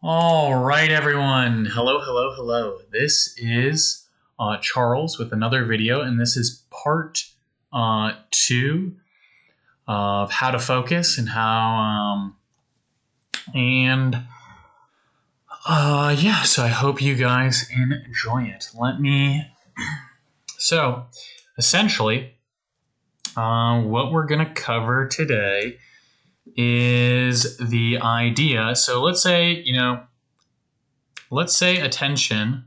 All right, everyone. Hello. This is Charles with another video, and this is part 2 of how to focus and so I hope you guys enjoy it. So essentially, what we're going to cover today is the idea. So let's say attention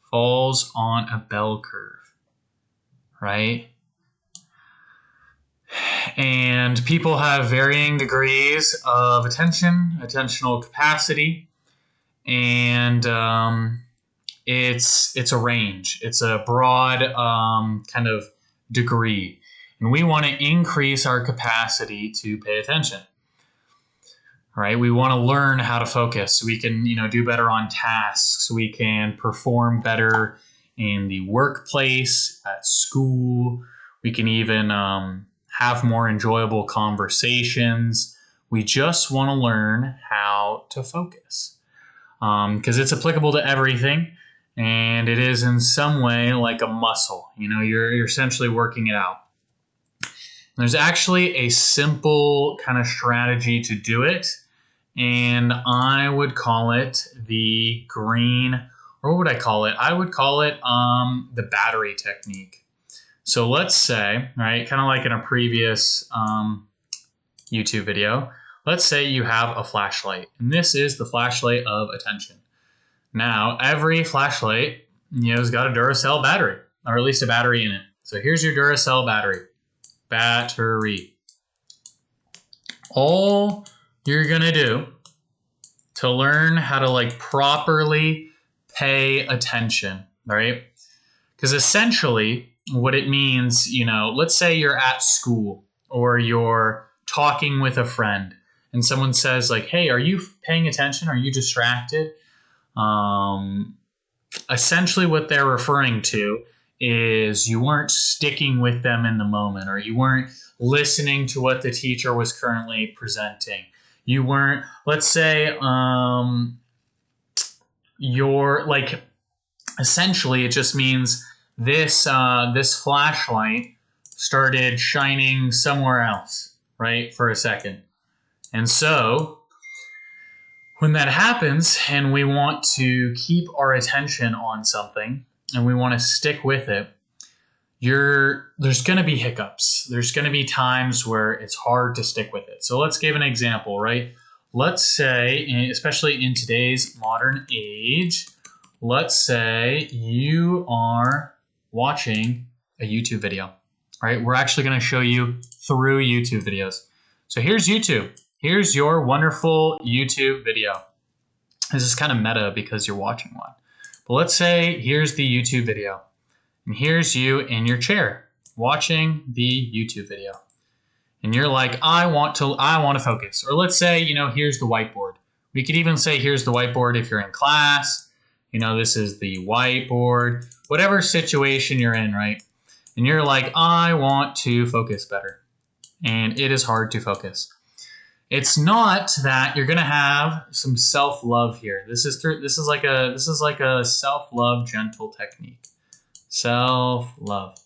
falls on a bell curve, right? And people have varying degrees of attentional capacity, and it's a range. It's a broad kind of degree, and we want to increase our capacity to pay attention. Right? We want to learn how to focus so we can, do better on tasks. We can perform better in the workplace, at school. We can even have more enjoyable conversations. We just want to learn how to focus because it's applicable to everything, and it is in some way like a muscle. You're essentially working it out. There's actually a simple kind of strategy to do it, and I would call it the green, or what would I call it? I would call it the battery technique. So let's say, right, kind of like in a previous YouTube video, let's say you have a flashlight, and this is the flashlight of attention. Now, every flashlight, has got a Duracell battery, or at least a battery in it. So here's your Duracell battery. All you're going to do to learn how to properly pay attention, right? Because essentially what it means, let's say you're at school or you're talking with a friend and someone says hey, are you paying attention? Are you distracted? Essentially what they're referring to is you weren't sticking with them in the moment, or you weren't listening to what the teacher was currently presenting. You weren't, let's say, you're essentially it just means this flashlight started shining somewhere else, right, for a second. And so when that happens and we want to keep our attention on something and we want to stick with it, there's going to be hiccups. There's going to be times where it's hard to stick with it. So let's give an example, right? Let's say, especially in today's modern age, let's say you are watching a YouTube video, right? We're actually going to show you through YouTube videos. So here's YouTube. Here's your wonderful YouTube video. This is kind of meta because you're watching one. But let's say here's the YouTube video. And here's you in your chair watching the YouTube video. And you're like, I want to focus. Or let's say, here's the whiteboard. We could even say here's the whiteboard if you're in class. This is the whiteboard. Whatever situation you're in, right? And you're like, I want to focus better. And it is hard to focus. It's not that you're going to have some self-love here. This is like a self-love gentle technique. Self-love.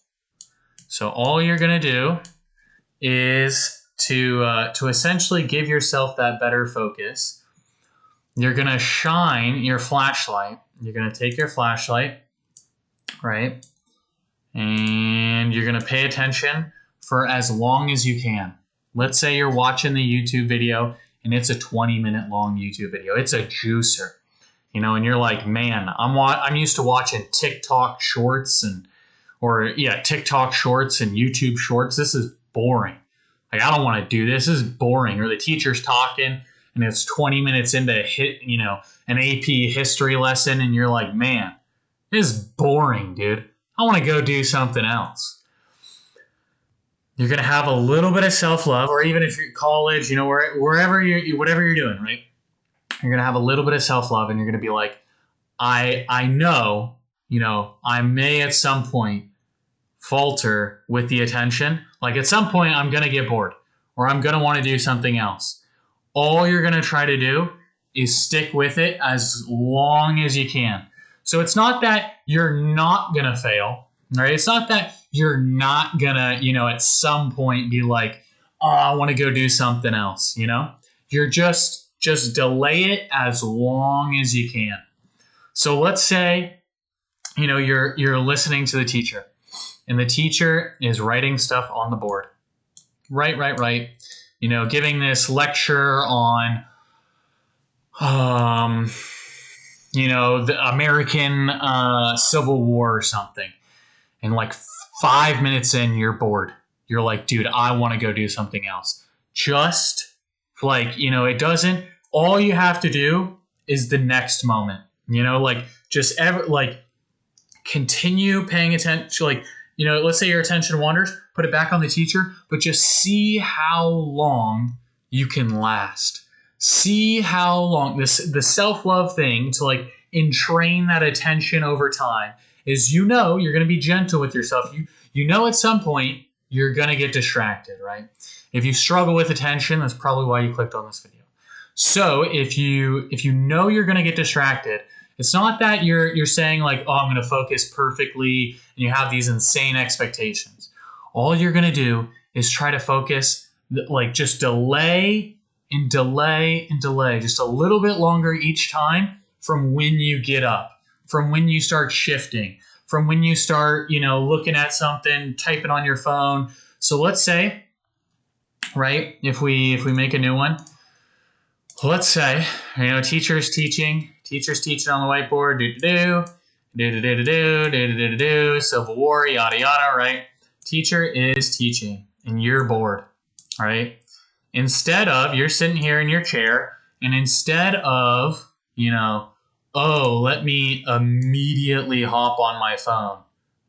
So all you're going to do is to essentially give yourself that better focus. You're going to shine your flashlight. You're going to take your flashlight, right? And you're going to pay attention for as long as you can. Let's say you're watching the YouTube video and it's a 20-minute long YouTube video. It's a juicer. And you're like, man, I'm used to watching TikTok shorts TikTok shorts and YouTube shorts. This is boring. I don't want to do this. This is boring. Or the teacher's talking and it's 20 minutes into an AP history lesson, and you're like, man, this is boring, dude. I want to go do something else. You're going to have a little bit of self-love, or even if you're at college, whatever you're doing, right? You're going to have a little bit of self-love, and you're going to be like, I know, I may at some point falter with the attention. At some point, I'm going to get bored, or I'm going to want to do something else. All you're going to try to do is stick with it as long as you can. So it's not that you're not going to fail, right? It's not that you're not going to, at some point be like, oh, I want to go do something else, You're just delay it as long as you can. So let's say, you're listening to the teacher, and the teacher is writing stuff on the board. Right. Giving this lecture on, the American Civil War or something. And like 5 minutes in, you're bored. You're like, dude, I want to go do something else. Just it doesn't, all you have to do is the next moment, continue paying attention. Let's say your attention wanders, put it back on the teacher, but just see how long you can last. See how long the self-love thing to entrain that attention over time is, you're going to be gentle with yourself. At some point you're going to get distracted, right? If you struggle with attention, that's probably why you clicked on this video. So if you know you're going to get distracted, it's not that you're saying oh, I'm going to focus perfectly and you have these insane expectations. All you're going to do is try to focus, just delay and delay and delay just a little bit longer each time from when you get up, from when you start shifting, from when you start, looking at something, typing on your phone. So let's say, right, if we make a new one, let's say, teacher's teaching on the whiteboard, Civil War, yada, yada, right? Teacher is teaching and you're bored, right? Instead of, you're sitting here in your chair, and instead of, let me immediately hop on my phone,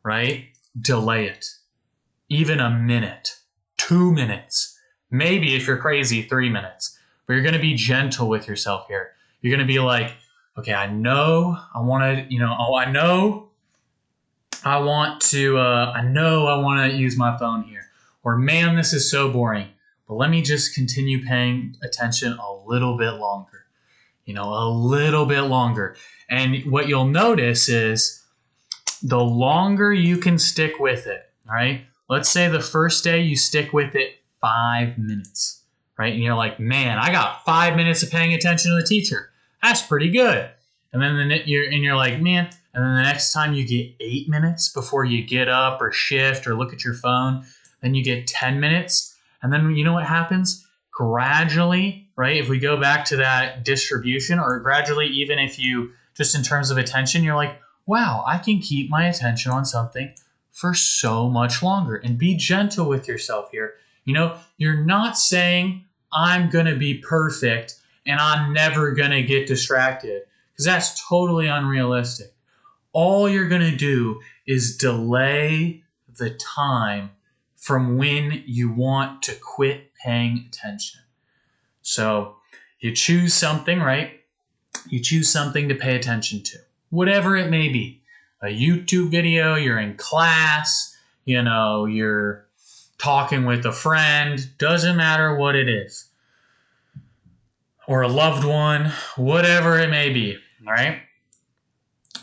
right? Delay it. Even a minute, 2 minutes, maybe if you're crazy, 3 minutes. But you're going to be gentle with yourself here. You're going to be like, okay, I know I want to use my phone here. Or, man, this is so boring. But let me just continue paying attention a little bit longer. A little bit longer. And what you'll notice is the longer you can stick with it, all right? Let's say the first day you stick with it 5 minutes, right? And you're like, man, I got 5 minutes of paying attention to the teacher. That's pretty good. And then you're like, man, and then the next time you get 8 minutes before you get up or shift or look at your phone, then you get 10 minutes. And then you know what happens? Gradually, right? If we go back to that distribution, or gradually, even if you, just in terms of attention, you're like, wow, I can keep my attention on something for so much longer. And be gentle with yourself here. You're not saying I'm going to be perfect and I'm never going to get distracted, because that's totally unrealistic. All you're going to do is delay the time from when you want to quit paying attention. So you choose something, right? You choose something to pay attention to, whatever it may be. A YouTube video, you're in class, you're talking with a friend, doesn't matter what it is. Or a loved one, whatever it may be, all right?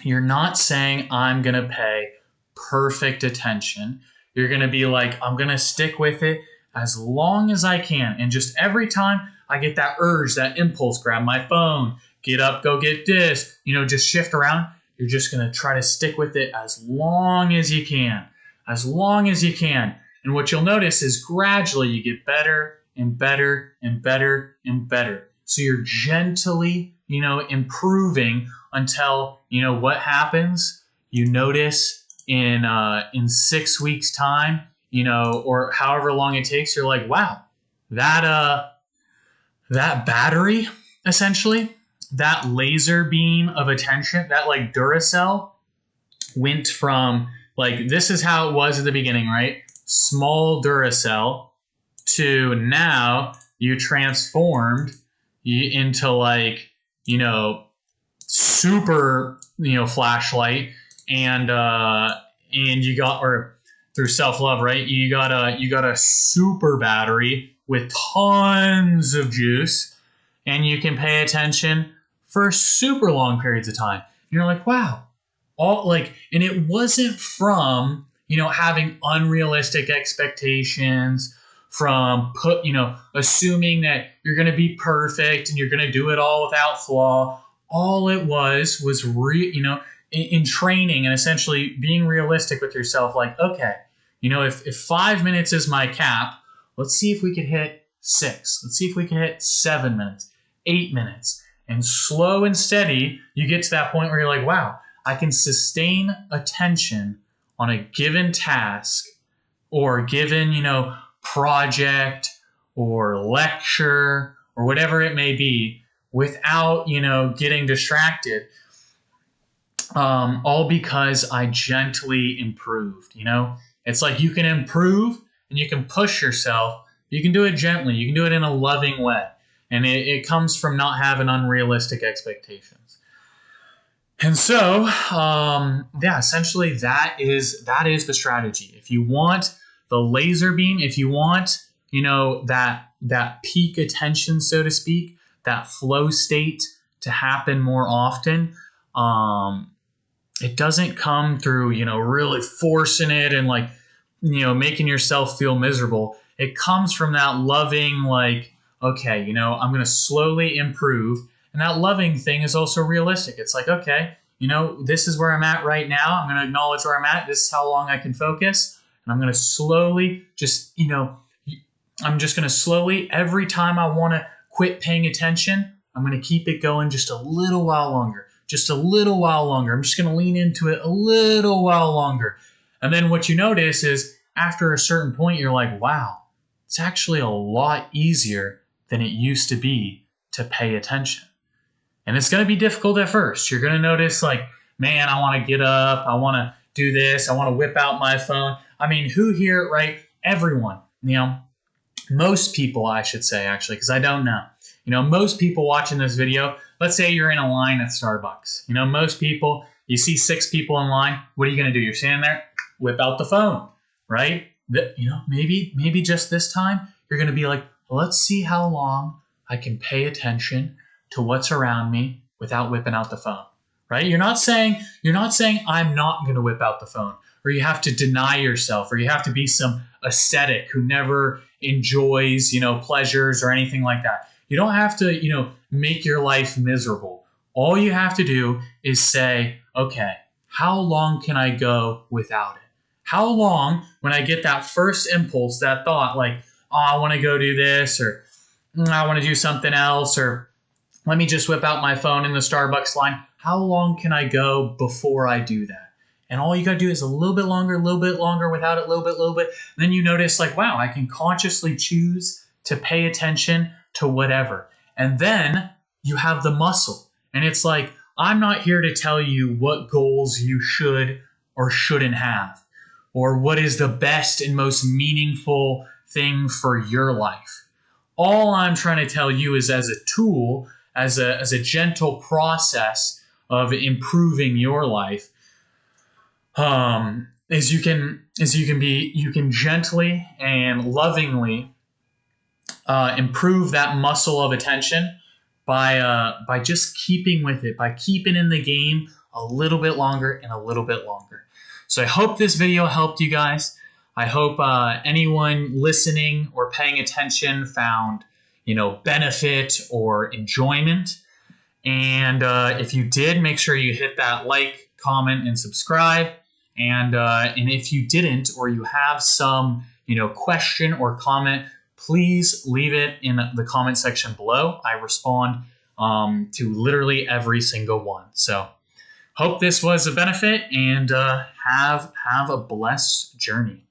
You're not saying I'm going to pay perfect attention. You're going to be like, I'm going to stick with it as long as I can. And just every time I get that urge, that impulse, grab my phone, get up, go get this, just shift around. You're just going to try to stick with it as long as you can. As long as you can. And what you'll notice is gradually you get better and better and better and better. So you're gently, improving until, what happens? You notice in 6 weeks' time, or however long it takes, you're like, wow, that battery, essentially, that laser beam of attention, that Duracell went from this is how it was at the beginning, right? Small Duracell to now you transformed into super, flashlight, and you got, or through self-love, right? You got a super battery with tons of juice, and you can pay attention for super long periods of time. And you're like, wow, and it wasn't from, having unrealistic expectations, from assuming that you're going to be perfect and you're going to do it all without flaw. All it was in training and essentially being realistic with yourself. Like, okay, if 5 minutes is my cap, let's see if we could hit 6. Let's see if we can hit 7 minutes, 8 minutes. And slow and steady, you get to that point where you're like, wow, I can sustain attention on a given task or given, project or lecture or whatever it may be without, getting distracted. All because I gently improved, It's like you can improve and you can push yourself. You can do it gently. You can do it in a loving way. And it comes from not having unrealistic expectations. And so, essentially that is the strategy. If you want the laser beam, if you want, that peak attention, so to speak, that flow state to happen more often, it doesn't come through, really forcing it and making yourself feel miserable. It comes from that loving, okay, I'm going to slowly improve. And that loving thing is also realistic. It's like, okay, this is where I'm at right now. I'm going to acknowledge where I'm at. This is how long I can focus. And I'm going to slowly every time I want to quit paying attention, I'm going to keep it going just a little while longer. Just a little while longer. I'm just going to lean into it a little while longer. And then what you notice is after a certain point, you're like, wow, it's actually a lot easier than it used to be to pay attention. And it's going to be difficult at first. You're going to notice man, I want to get up. I want to do this. I want to whip out my phone. I mean, who here, right? Everyone, most people, I should say, actually, because I don't know. Most people watching this video, let's say you're in a line at Starbucks. Most people, you see 6 people in line. What are you going to do? You're standing there, whip out the phone, right? Maybe just this time, you're going to be like, let's see how long I can pay attention to what's around me without whipping out the phone, right? You're not saying I'm not going to whip out the phone, or you have to deny yourself, or you have to be some ascetic who never enjoys, pleasures or anything like that. You don't have to, make your life miserable. All you have to do is say, okay, how long can I go without it? How long, when I get that first impulse, that thought, I want to go do this, or I want to do something else, or let me just whip out my phone in the Starbucks line. How long can I go before I do that? And all you got to do is a little bit longer without it, little bit. And then you notice wow, I can consciously choose to pay attention to whatever. And then you have the muscle. And it's I'm not here to tell you what goals you should or shouldn't have, or what is the best and most meaningful thing for your life. All I'm trying to tell you is as a tool, as a gentle process of improving your life, you can gently and lovingly improve that muscle of attention by just keeping with it, by keeping in the game a little bit longer and a little bit longer. So I hope this video helped you guys. I hope anyone listening or paying attention found, benefit or enjoyment. And if you did, make sure you hit that like, comment, and subscribe. And if you didn't, or you have some, question or comment, please leave it in the comment section below. I respond to literally every single one. So hope this was a benefit, and have a blessed journey.